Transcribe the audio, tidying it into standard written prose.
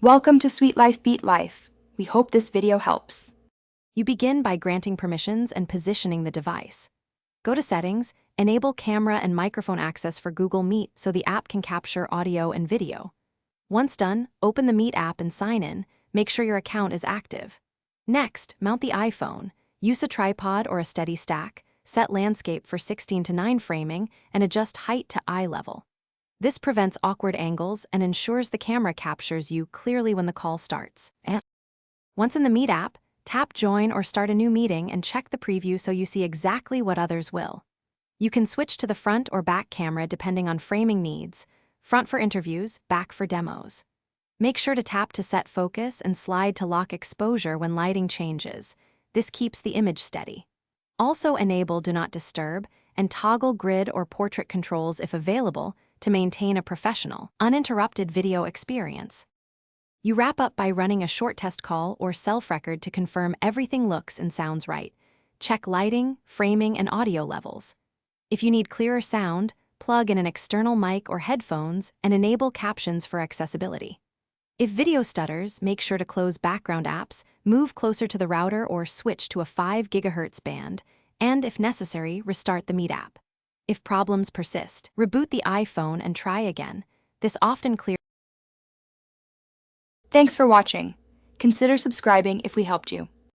Welcome to Sweet Life Beat Life. We hope this video helps. You begin by granting permissions and positioning the device. Go to Settings, enable camera and microphone access for Google Meet so the app can capture audio and video. Once done, open the Meet app and sign in. Make sure your account is active. Next, mount the iPhone. Use a tripod or a steady stack, set landscape for 16:9 framing, and adjust height to eye level. This prevents awkward angles and ensures the camera captures you clearly when the call starts. Once in the Meet app, tap Join or Start a new meeting and check the preview so you see exactly what others will. You can switch to the front or back camera depending on framing needs, front for interviews, back for demos. Make sure to tap to set focus and slide to lock exposure when lighting changes. This keeps the image steady. Also enable Do Not Disturb and toggle grid or portrait controls if available to maintain a professional, uninterrupted video experience. You wrap up by running a short test call or self-record to confirm everything looks and sounds right. Check lighting, framing, and audio levels. If you need clearer sound, plug in an external mic or headphones and enable captions for accessibility. If video stutters, make sure to close background apps, move closer to the router or switch to a 5 GHz band, and if necessary, restart the Meet app. If problems persist, reboot the iPhone and try again. This often clears. Thanks for watching. Consider subscribing if we helped you.